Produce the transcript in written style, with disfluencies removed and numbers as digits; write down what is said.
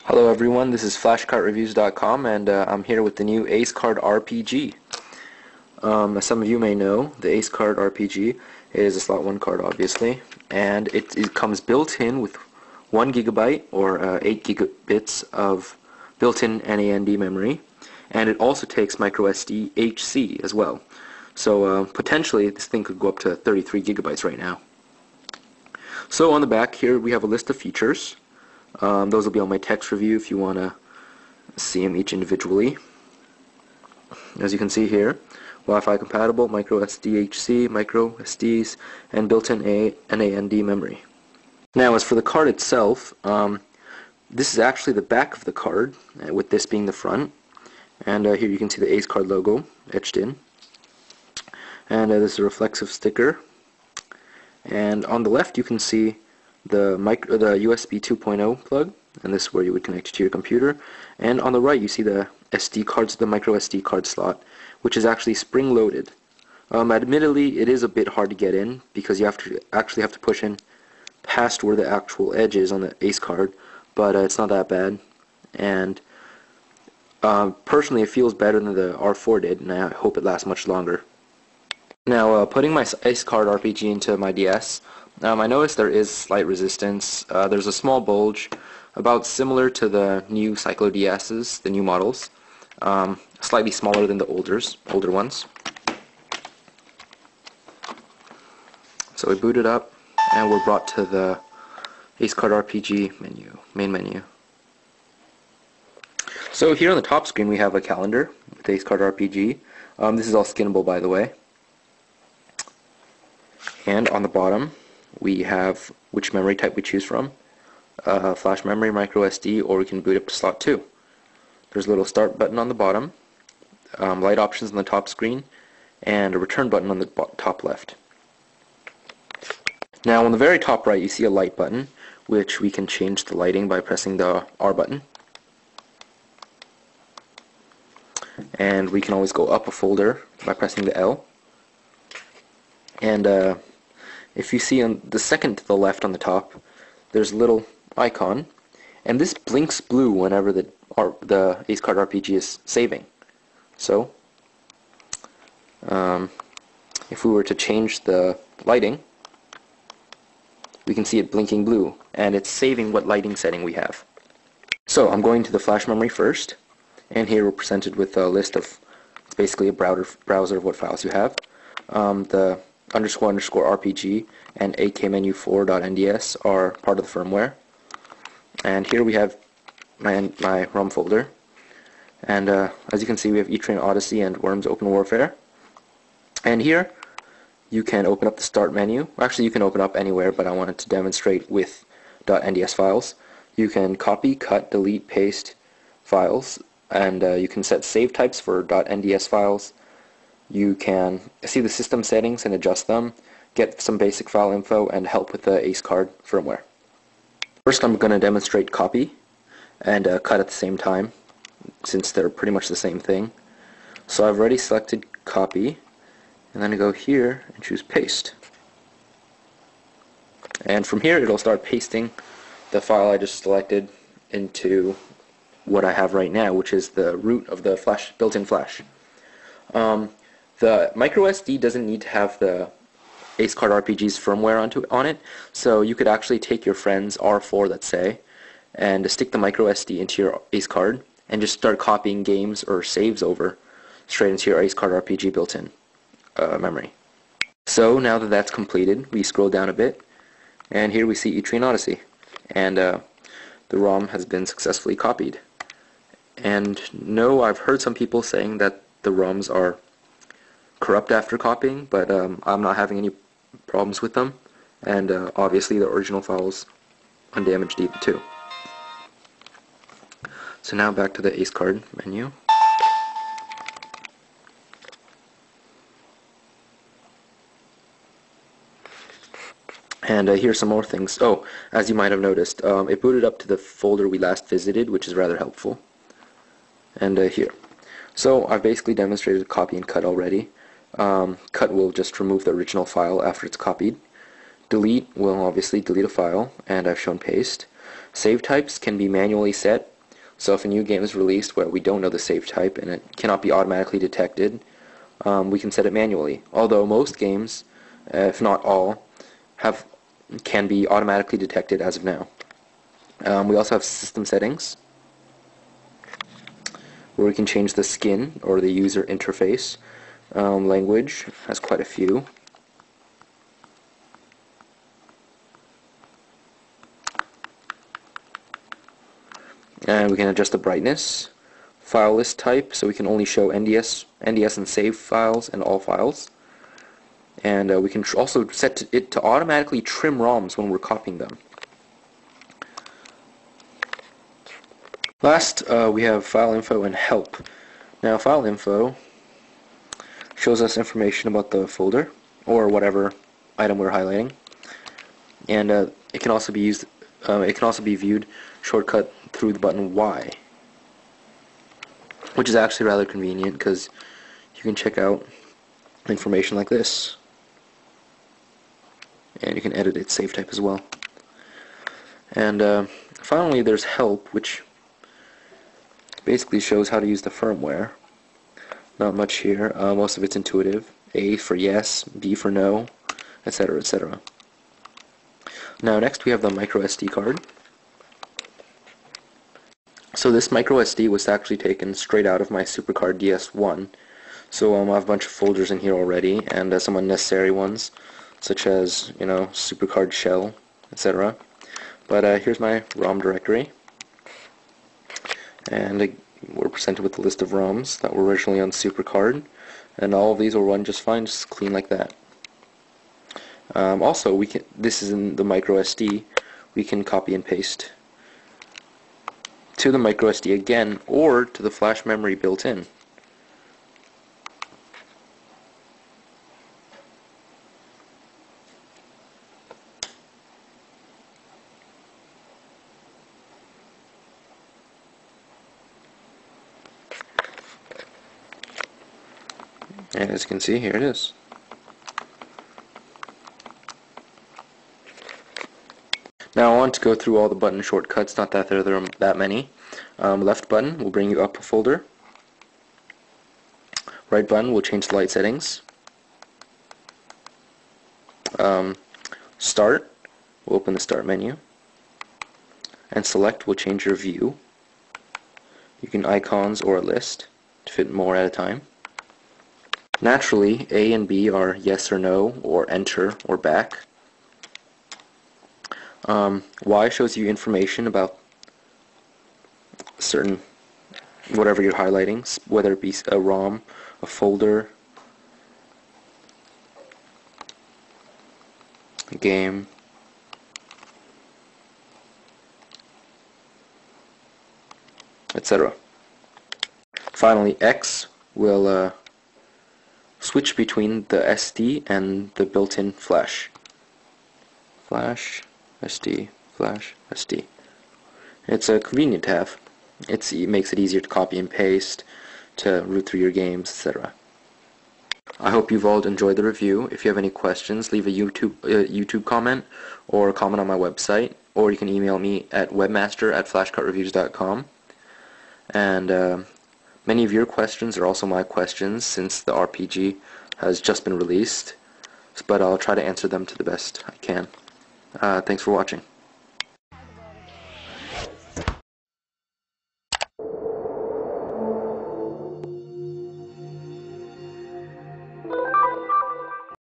Hello everyone, this is flashcartreviews.com and I'm here with the new AceKard r.p.g. As some of you may know, the AceKard r.p.g. is a slot 1 card obviously, and it comes built in with 1 gigabyte or 8 gigabits of built-in NAND memory, and it also takes microSD HC as well. So potentially this thing could go up to 33 gigabytes right now. So on the back here we have a list of features. Those will be on my text review if you want to see them each individually. As you can see here, Wi-Fi compatible, micro SDHC, micro SDs, and built-in NAND memory. Now as for the card itself, this is actually the back of the card, with this being the front. And here you can see the AceKard logo etched in. And this is a reflexive sticker. And on the left you can see the USB 2.0 plug, and this is where you would connect it to your computer. And on the right you see the SD cards, the micro SD card slot, which is actually spring-loaded. Admittedly, it is a bit hard to get in because you actually have to push in past where the actual edge is on the AceKard, but it's not that bad. And personally, it feels better than the R4 did, and I hope it lasts much longer. Now, putting my AceKard r.p.g. into my DS, I noticed there is slight resistance. There's a small bulge, about similar to the new Cyclo DS's, the new models, slightly smaller than the older ones. So we boot it up, and we're brought to the AceKard r.p.g. main menu. So here on the top screen we have a calendar with AceKard r.p.g. This is all skinnable, by the way. And on the bottom we have which memory type we choose from, flash memory, micro SD, or we can boot up to slot 2. There's a little start button on the bottom, light options on the top screen, and a return button on the top left. Now on the very top right you see a light button, which we can change the lighting by pressing the R button. And we can always go up a folder by pressing the L. And if you see on the second to the left on the top, there's a little icon, and this blinks blue whenever the AceKard r.p.g. is saving. So, if we were to change the lighting, we can see it blinking blue, and it's saving what lighting setting we have. So, I'm going to the flash memory first, and here we're presented with a list of, it's basically a browser of what files you have. The __rpg and akmenu4.nds are part of the firmware, and here we have my ROM folder, and as you can see we have E-Train Odyssey and Worms Open Warfare. And here you can open up the start menu. Actually, you can open up anywhere, but I wanted to demonstrate with .nds files. You can copy, cut, delete, paste files, and you can set save types for .nds files. You can see the system settings and adjust them, get some basic file info, and help with the AceKard firmware. First I'm going to demonstrate copy and cut at the same time, since they're pretty much the same thing. So I've already selected copy, and then I go here and choose paste. And from here it'll start pasting the file I just selected into what I have right now, which is the root of the flash, built-in flash. The microSD doesn't need to have the AceKard r.p.g.'s firmware on it, so you could actually take your friend's R4, let's say, and stick the microSD into your AceKard and just start copying games or saves over straight into your AceKard r.p.g. built-in memory. So now that that's completed, we scroll down a bit, and here we see E-Train Odyssey, and the ROM has been successfully copied. And no, I've heard some people saying that the ROMs are corrupt after copying, but I'm not having any problems with them, and obviously the original file's undamaged even too. So now back to the AceKard menu. And here's some more things. Oh, as you might have noticed, it booted up to the folder we last visited, which is rather helpful. And here. So I've basically demonstrated copy and cut already. Cut will just remove the original file after it's copied. Delete will obviously delete a file, and I've shown paste. Save types can be manually set So if a new game is released where we don't know the save type and it cannot be automatically detected, we can set it manually. Although most games, if not all, can be automatically detected as of now. We also have system settings, where we can change the skin or the user interface. Language has quite a few. And we can adjust the brightness, file list type, so we can only show NDS and save files and all files. And we can also set it to automatically trim ROMs when we're copying them. Last, we have file info and help. Now, file info shows us information about the folder or whatever item we're highlighting, and it can also be used. It can also be viewed shortcut through the button Y, which is actually rather convenient because you can check out information like this, and you can edit its save type as well. And finally, there's help, which basically shows how to use the firmware. Not much here. Most of it's intuitive. A for yes, B for no, etc., etc. Now next we have the micro SD card. So this micro SD was actually taken straight out of my SuperCard DS1. So I have a bunch of folders in here already, and some unnecessary ones, such as, SuperCard shell, etc. But here's my ROM directory, and we're presented with a list of ROMs that were originally on SuperCard, and all of these will run just fine, just clean like that. Also, this is in the micro SD. We can copy and paste to the micro SD again, or to the flash memory built in. And as you can see, here it is. Now I want to go through all the button shortcuts, not that there are that many. Left button will bring you up a folder. Right button will change the light settings. Start will open the start menu. And select will change your view. You can icons or a list to fit more at a time. Naturally, A and B are yes or no, or enter, or back. Y shows you information about certain, whatever you're highlighting, whether it be a ROM, a folder, a game, etc. Finally, X will switch between the SD and the built-in flash. Flash, SD, flash, SD. It's convenient to have. It makes it easier to copy and paste, to root through your games, etc. I hope you've all enjoyed the review. If you have any questions, leave a YouTube comment or a comment on my website, or you can email me at webmaster@flashcartreviews.com. And many of your questions are also my questions, since the RPG has just been released, but I'll try to answer them to the best I can. Thanks for watching.